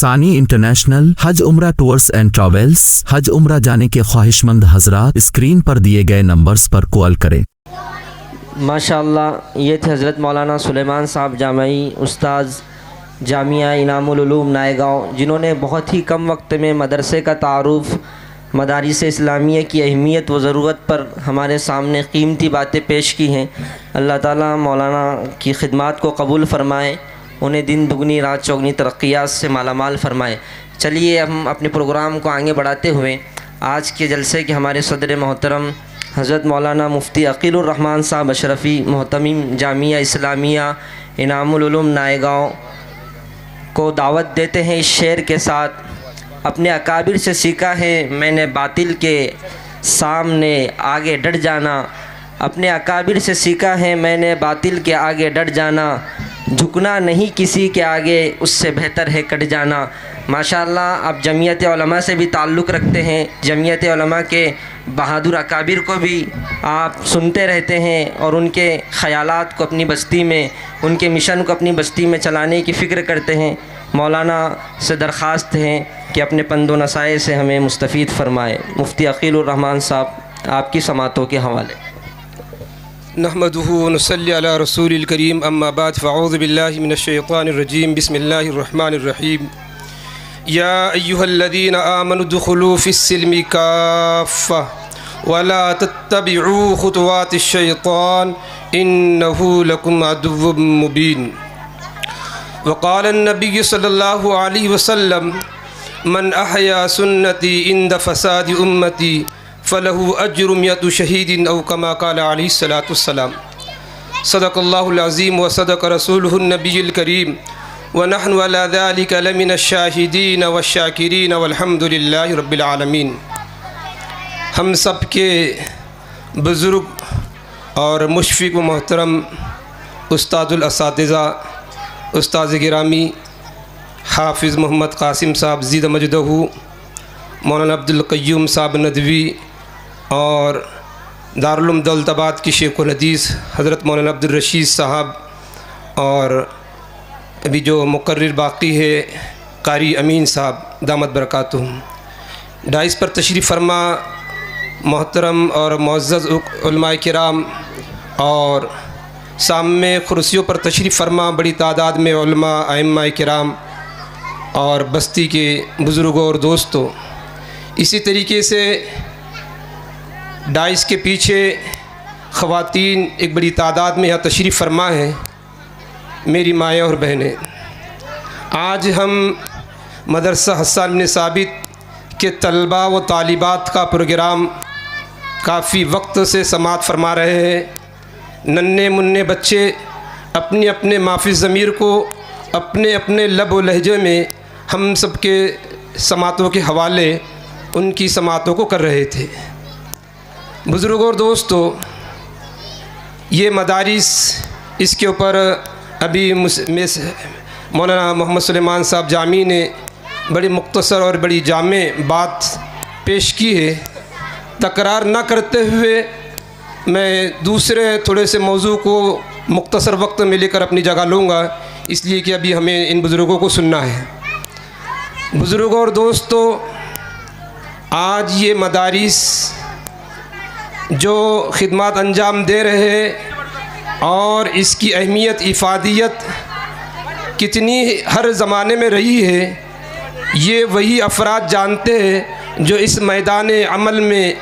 सानी इंटरनेशनल हज उम्रा टूर्स एंड ट्रैवल्स। हज उम्रा जाने के ख्वाहिशमंद हजरात स्क्रीन पर दिए गए नंबर्स पर कॉल करें। माशाअल्लाह, ये थे हज़रत मौलाना सुलेमान साहब जामई उस्ताद जामिया इनामुल उलूम नायगांव, जिन्होंने बहुत ही कम वक्त में मदरसे का तारुफ़, मदारिस इस्लामिया की अहमियत व ज़रूरत पर हमारे सामने कीमती बातें पेश की हैं। अल्लाह ताला मौलाना की खिदमत को कबूल फ़रमाए, उन्हें दिन दुगनी रात चौगनी तरक्यात से मालामाल फ़रमाए। चलिए हम अपने प्रोग्राम को आगे बढ़ाते हुए आज के जलसे के हमारे सदर मोहतरम हज़रत मौलाना मुफ्ती अकीलुर रहमान साहब अशरफ़ी मोहतमिम जामिया इस्लामिया इनामुल उलूम नायगांव को दावत देते हैं इस शेर के साथ। अपने अकाबिर से सीखा है मैंने बातिल के सामने आगे डट जाना, अपने अकाबिर से सीखा है मैंने बातिल के आगे डट जाना, झुकना नहीं किसी के आगे उससे बेहतर है कट जाना। माशाअल्लाह, आप जमीयत उलमा से भी ताल्लुक़ रखते हैं, जमीयत उलमा के बहादुर अकाबिर को भी आप सुनते रहते हैं और उनके ख़यालात को अपनी बस्ती में, उनके मिशन को अपनी बस्ती में चलाने की फ़िक्र करते हैं। मौलाना से दरख्वास्त है कि अपने पंदो नसाए से हमें मुस्तफ़ीद फ़रमाए। मुफ्ती अकीलुर रहमान साहब, आपकी समातों के हवाले। नहमदुहु व नसल्ली अला रसूलिल करीम, अम्मा बाद, फ़अऊज़ु बिल्लाहि मिनश शैतानिर रजीम, बिस्मिल्लाहिर रहमानिर रहीम। या अय्युहल्लज़ीना आमनु दुख़ुलू फ़िस्सिल्मि काफ़्फ़ा वला तत्तबिऊ ख़ुतवातिश शैतान इन्नहु लकुम अदुव्वुम मुबीन। वक़ाल अन्नबी सल्लल्लाहु अलैहि वसल्लम मन अहया सुन्नती इंद फ़साद उम्मती फ़लहु अज्रु मियतु शहीदिन औ कमा क़ाल अलैहिस्सलातु वस्सलाम। सदक़ल्लाहुल अज़ीम व सदक़ रसूलुहुन नबियुल करीम व नहनु अला ज़ालिका लमिनश शाहिदीन वश्शाकिरीन वल्हम्दुलिल्लाहि रब्बिल आलमीन। हम सब के बुज़ुर्ग और मुशफ़िक़ व मोहतरम उस्तादुल असातिज़ा उस्ताद गिरामी हाफिज़ मोहम्मद कासिम साहब ज़ीद मजदहू, मौलाना अब्दुल क़य्यूम साहब नदवी और दारुल उलूम दौलताबाद की शेख उल हदीस हज़रत मौलाना अब्दुल रशीद साहब, और अभी जो मुकर्रिर बाकी है कारी अमीन साहब दामत बरकातुहुम। डाइस पर तशरीफ़ फरमा मोहतरम और मुअज़्ज़ज़ उलमाए किराम, और सामने कुर्सियों पर तशरीफ़ फरमा बड़ी तादाद में उलमा अइम्मा किराम और बस्ती के बुज़ुर्गों और दोस्तों। इसी तरीके से डाइस के पीछे ख़वातीन एक बड़ी तादाद में यहाँ तशरीफ़ फरमा है, मेरी माएँ और बहनें। आज हम मदरसा हसन बिन साबित के तलबा व तालिबात का प्रोग्राम काफ़ी वक्त से समाअत फरमा रहे हैं। नन्हे मुन्ने बच्चे अपने अपने माफ़ी ज़मीर को अपने अपने लब व लहजे में हम सब के समातों के हवाले उनकी समातों को कर रहे थे। बुज़ुर्गों और दोस्तों, ये मदारिस, इसके ऊपर अभी मौलाना मोहम्मद सुलेमान साहब जामी ने बड़ी मुख्तसर और बड़ी जामे बात पेश की है। तकरार न करते हुए मैं दूसरे थोड़े से मौजू को मुख्तसर वक्त में लेकर अपनी जगह लूँगा, इसलिए कि अभी हमें इन बुज़ुर्गों को सुनना है। बुज़ुर्गों और दोस्तों, आज ये मदारिस जो खिदमत अंजाम दे रहे हैं और इसकी अहमियत इफ़ादियत कितनी हर ज़माने में रही है, ये वही अफराद जानते हैं जो इस मैदान अमल में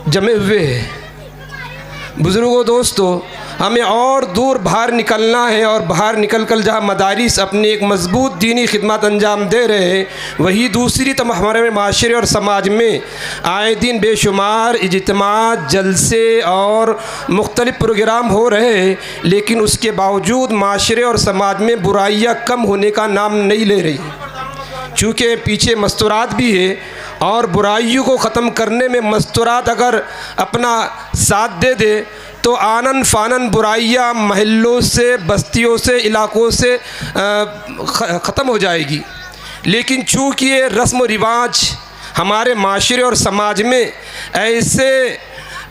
जमे हुए हैं। बुज़ुर्गों दोस्तों, हमें और दूर बाहर निकलना है, और बाहर निकल कर जहाँ मदारिस अपनी एक मजबूत दीनी खिदमत अंजाम दे रहे हैं, वही दूसरी तरफ हमारे माशरे और समाज में आए दिन बेशुमार इज्तिमा, जलसे और मुख्तलिफ़ प्रोग्राम हो रहे हैं, लेकिन उसके बावजूद माशरे और समाज में बुराइयाँ कम होने का नाम नहीं ले रही। चूँकि पीछे मस्तूरात भी है, और बुराइयों को ख़त्म करने में मस्तूरात अगर अपना साथ दे दे तो आनन फ़ानन बुराइयाँ महल्लों से, बस्तियों से, इलाक़ों से ख़त्म हो जाएगी। लेकिन चूँकि ये रस्म व रिवाज हमारे माशरे और समाज में ऐसे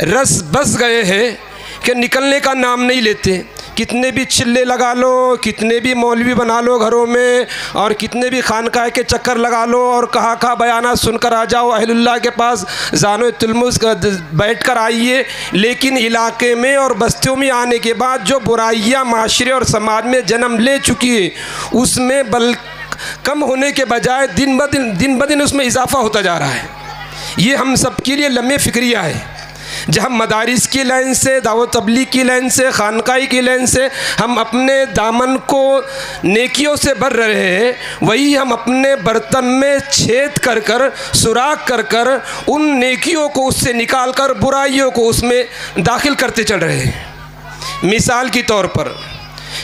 रस बस गए हैं कि निकलने का नाम नहीं लेते। कितने भी चिल्ले लगा लो, कितने भी मौलवी बना लो घरों में, और कितने भी खानकाह के चक्कर लगा लो और कहा बयाना सुनकर आ जाओ, अहलुल्लाह के पास जानो तुलमुस बैठ कर आइए, लेकिन इलाके में और बस्तियों में आने के बाद जो बुराइयाँ माशरे और समाज में जन्म ले चुकी है, उसमें बल कम होने के बजाय दिन ब दिन उसमें इजाफा होता जा रहा है। ये हम सब के लिए लम्हे फिक्रिया है। जहाँ मदारिस की लाइन से, दावत तबलीग की लाइन से, खानकाही की लाइन से हम अपने दामन को नेकियों से भर रहे हैं, वही हम अपने बर्तन में छेद कर कर, सुराख कर कर उन नेकियों को उससे निकाल कर बुराइयों को उसमें दाखिल करते चल रहे हैं। मिसाल के तौर पर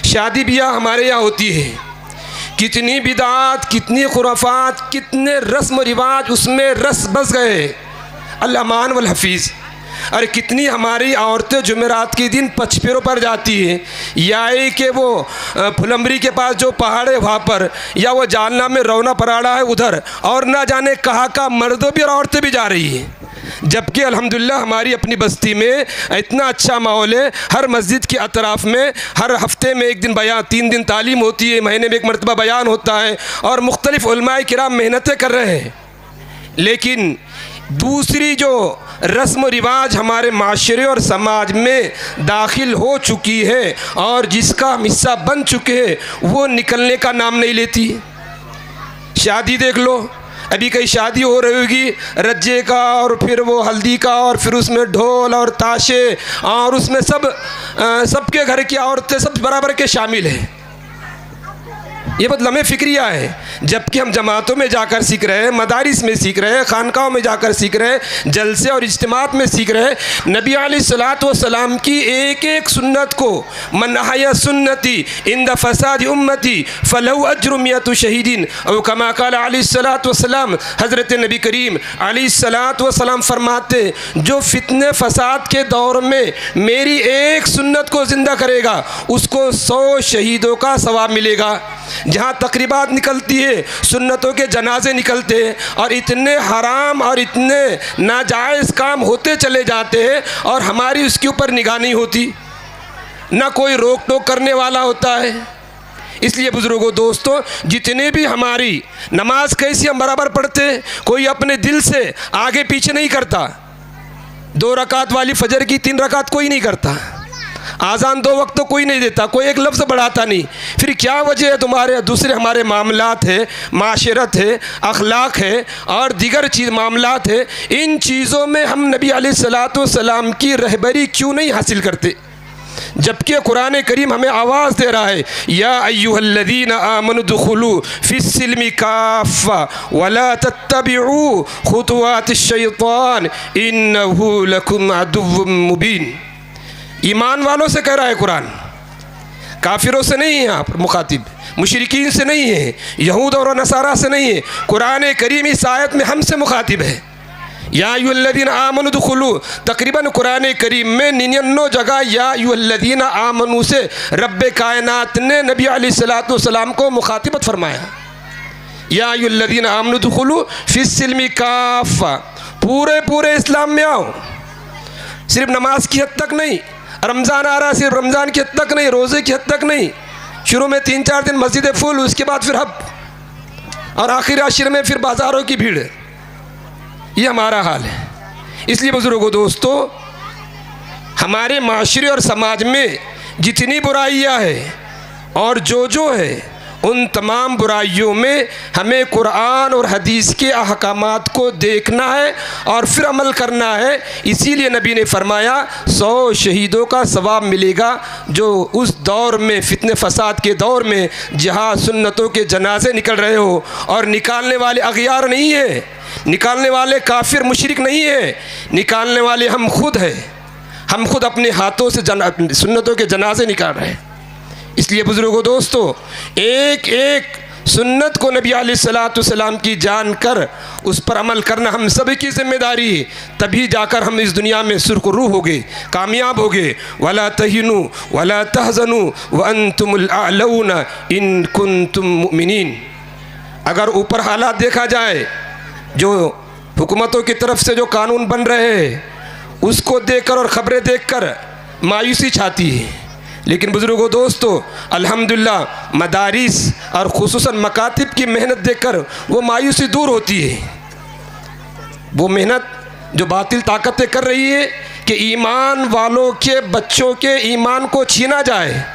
शादी ब्याह हमारे यहाँ होती है, कितनी बिदात, कितनी खुराफात, कितने रस्म रिवाज उसमें रस बस गए, अल-अमान वल हफीज़। अरे कितनी हमारी औरतें जुमेरात के दिन पचपेरों पर जाती हैं, या कि वो फुलम्बरी के पास जो पहाड़ है वहाँ पर, या वो जालना में रौना पराड़ा है उधर, और ना जाने कहाँ का मर्दों भी और औरतें भी जा रही हैं। जबकि अल्हम्दुलिल्लाह हमारी अपनी बस्ती में इतना अच्छा माहौल है। हर मस्जिद के अतराफ़ में हर हफ्ते में एक दिन बयान, 3 दिन तालीम होती है, महीने में एक मरतबा बयान होता है, और मुख्तलिफ़ उलमाए किराम मेहनतें कर रहे हैं। लेकिन दूसरी जो रस्म रिवाज हमारे माशरे और समाज में दाखिल हो चुकी है और जिसका हिस्सा बन चुके हैं, वो निकलने का नाम नहीं लेती। शादी देख लो, अभी कहीं शादी हो रही होगी रज्जे का, और फिर वो हल्दी का, और फिर उसमें ढोल और ताशे, और उसमें सबके घर की औरतें सब बराबर के शामिल हैं। ये बहुत लम्हे फिक्रिया है। जबकि हम जमातों में जाकर सीख रहे हैं, मदारिस में सीख रहे हैं, खानकाहों में जाकर सीख रहे हैं, जलसे और इज्तिमात में सीख रहे हैं। नबी अलैहिस्सलातु वस्सलाम की एक एक सुन्नत को, मन अहया सुन्नती इंद फसाद उम्मती फलहु अज्रु मियतु शहीदीन, और कमा क़ाल अलैहिस्सलातु वस्सलाम, हज़रत नबी करीम अलैहिस्सलातु वस्सलाम फरमाते, जो फितने फसाद के दौर में मेरी एक सुन्नत को ज़िंदा करेगा उसको 100 शहीदों का सवाब मिलेगा। जहाँ तकरीबात निकलती है, सुन्नतों के जनाजे निकलते हैं, और इतने हराम और इतने नाजायज़ काम होते चले जाते हैं, और हमारी उसके ऊपर निगाह नहीं होती, ना कोई रोक टोक करने वाला होता है। इसलिए बुज़ुर्गों, दोस्तों, जितने भी हमारी नमाज कैसी हम बराबर पढ़ते, कोई अपने दिल से आगे पीछे नहीं करता। 2 रकात वाली फजर की 3 रकात कोई नहीं करता, आज़ान 2 वक्त तो कोई नहीं देता, कोई एक लफ्ज़ बढ़ाता नहीं। फिर क्या वजह है? तुम्हारे दूसरे हमारे मामलात है, माशरत है, अखलाक है, और दीगर चीज़ मामलात है। इन चीज़ों में हम नबी अलैहिस्सलातु वस्सलाम की रहबरी क्यों नहीं हासिल करते? जबकि कुरान करीम हमें आवाज़ दे रहा है, या अय्युहल्लज़ीना आमनु दुखुलू फिस्सिल्मि काफ़ा वला तत्तबिऊ खुतुवातिश शैतान इन्नहु लकुम अदुव्वुम मुबीन। ईमान वालों से कह रहा है कुरान, काफिरों से नहीं है। यहाँ पर मुखातिब मुशरिकीन से नहीं है, यहूद और नसारा से नहीं है। कुरान करीम इस आयत में हमसे मुखातिब है। या अय्युहल्लज़ीना आमनु दुखुलू, तकरीबन कुरान करीम में 99 जगह या अय्युहल्लज़ीना आमनु से रब्ब कायनात ने नबी अलैहिस्सलातु वस्सलाम को मुखातिबत फरमाया। या अय्युहल्लज़ीना आमनु दुखुलू फिस्सिल्मि काफ़ा, पूरे इस्लाम में आओ। सिर्फ नमाज की हद तक नहीं, रमज़ान आ रहा, सिर्फ रमज़ान की हद तक नहीं, रोज़े की हद तक नहीं। शुरू में 3-4 दिन मस्जिद फुल, उसके बाद फिर हब, और आखिर आशिर में फिर बाज़ारों की भीड़। ये हमारा हाल है। इसलिए बुज़ुर्गों, दोस्तों, हमारे माशरे और समाज में जितनी बुराइयाँ हैं और जो है, उन तमाम बुराइयों में हमें कुरान और हदीस के अहकामात को देखना है और फिर अमल करना है। इसीलिए नबी ने फरमाया 100 शहीदों का सवाब मिलेगा, जो उस दौर में, फितने फसाद के दौर में, जहाँ सुन्नतों के जनाजे निकल रहे हो, और निकालने वाले अगयार नहीं है, निकालने वाले काफिर मुशरिक नहीं है, निकालने वाले हम खुद हैं। हम खुद अपने हाथों से सुन्नतों के जनाजे निकाल रहे हैं। इसलिए बुज़ुर्गों, दोस्तों, एक एक सुन्नत को नबी अलैहिस्सलातु वस्सलाम की जानकर उस पर अमल करना हम सभी की जिम्मेदारी है। तभी जाकर हम इस दुनिया में सुरखरू होंगे, कामयाब होंगे। वला तहिनु वला तहज़नु व अंतुमुल अअलौना इन कुंतुम मुमिनीन। अगर ऊपर हालात देखा जाए, जो हुकूमतों की तरफ से जो कानून बन रहे हैं, उसको देखकर और ख़बरें देखकर मायूसी छाती है, लेकिन बुज़ुर्गों दोस्तों, अल्हम्दुलिल्लाह मदारिस और खुसूसन मकातिब की मेहनत देखकर वो मायूसी दूर होती है। वो मेहनत जो बातिल ताकतें कर रही है कि ईमान वालों के बच्चों के ईमान को छीना जाए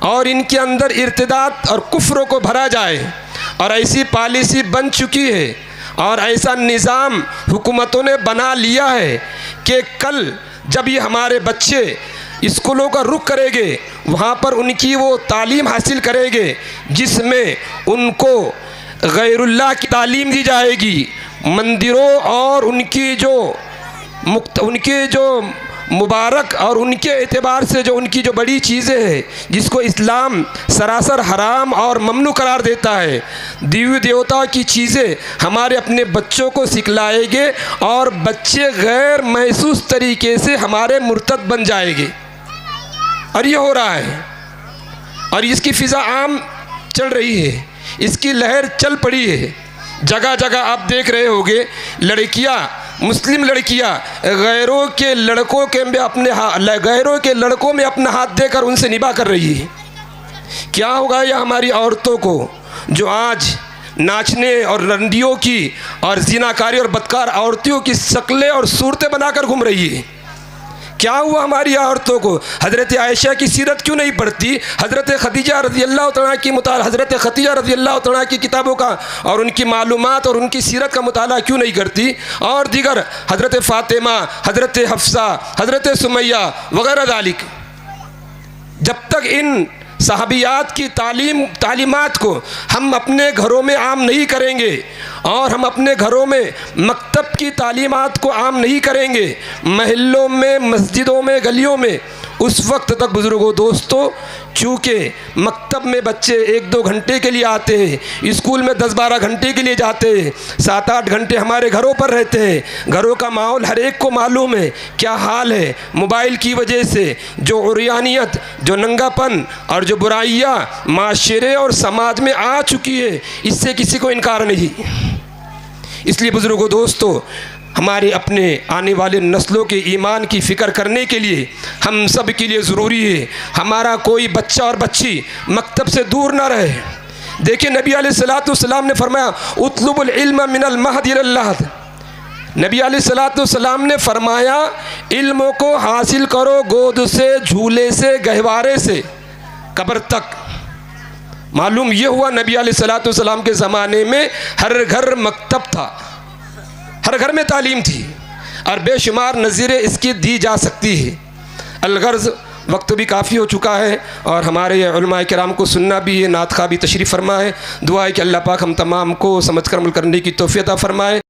और इनके अंदर इर्तिदाद और कुफ्र को भरा जाए, और ऐसी पॉलिसी बन चुकी है और ऐसा निज़ाम हुकूमतों ने बना लिया है कि कल जब ये हमारे बच्चे स्कूलों का रुख करेंगे, वहाँ पर उनकी वो तालीम हासिल करेंगे जिसमें उनको गैरुल्लाह की तालीम दी जाएगी। मंदिरों और उनकी जो मुबारक और उनके एतबार से जो उनकी जो बड़ी चीज़ें हैं जिसको इस्लाम सरासर हराम और ममनू करार देता है, देवी देवता की चीज़ें हमारे अपने बच्चों को सिखलाएंगे और बच्चे गैर महसूस तरीके से हमारे मुर्तद बन जाएंगे। और ये हो रहा है और इसकी फ़िज़ा आम चल रही है, इसकी लहर चल पड़ी है। जगह जगह आप देख रहे होंगे लड़कियां, मुस्लिम लड़कियां गैरों के लड़कों में अपना हाथ देकर उनसे निभा कर रही है। क्या होगा यह हमारी औरतों को जो आज नाचने और रंडियों की और ज़िनाकारी और बदकार औरतियों की शक्लें और सूरतें बनाकर घूम रही है। क्या हुआ हमारी औरतों को? हज़रत आयशा की सीरत क्यों नहीं पढ़ती? हज़रत खदीजा रज़ी अल्लाह तआला की हज़रत खदीजा रज़ी अल्लाह तआला की किताबों का और उनकी मालूमात और उनकी सीरत का मुताला क्यों नहीं करती? और दीगर हज़रत फ़ातिमा, हज़रत हफ्सा, हज़रत सुमैया वगैरह दालिक। जब तक इन सहाबियात की तालीमात को हम अपने घरों में आम नहीं करेंगे और हम अपने घरों में मकतब की तालीमात को आम नहीं करेंगे, महल्लों में, मस्जिदों में, गलियों में, उस वक्त तक बुज़ुर्गों दोस्तों, चूँकि मकतब में बच्चे 1-2 घंटे के लिए आते हैं, स्कूल में 10-12 घंटे के लिए जाते हैं, 7-8 घंटे हमारे घरों पर रहते हैं। घरों का माहौल हर एक को मालूम है क्या हाल है। मोबाइल की वजह से जो उरियानियत, जो नंगापन और जो बुराइयाँ माशरे और समाज में आ चुकी है, इससे किसी को इनकार नहीं। इसलिए बुज़ुर्गों दोस्तों, हमारे अपने आने वाले नस्लों के ईमान की फ़िक्र करने के लिए हम सब के लिए ज़रूरी है हमारा कोई बच्चा और बच्ची मकतब से दूर ना रहे। देखिए नबी अलैहिस्सलाम ने फरमाया उतलुबुल इल्म मिनल महद इलल लहद। नबी अलैहिस्सलाम ने फरमाया इल्म को हासिल करो गोद से, झूले से, गहवारे से, कब्र तक। मालूम ये हुआ नबी अलैहिस्सलाम के ज़माने में हर घर मकतब था, हर घर में तालीम थी और बेशुमार नज़ीरें इसकी दी जा सकती है। अलगर्ज़ वक्त भी काफ़ी हो चुका है और हमारे उलमाए किराम को सुनना भी है, नात खा भी तशरीफ़ फरमा है। दुआ है कि अल्लाह पाक हम तमाम को समझ कर अमल करने की तौफ़ीक़ अता फरमाए।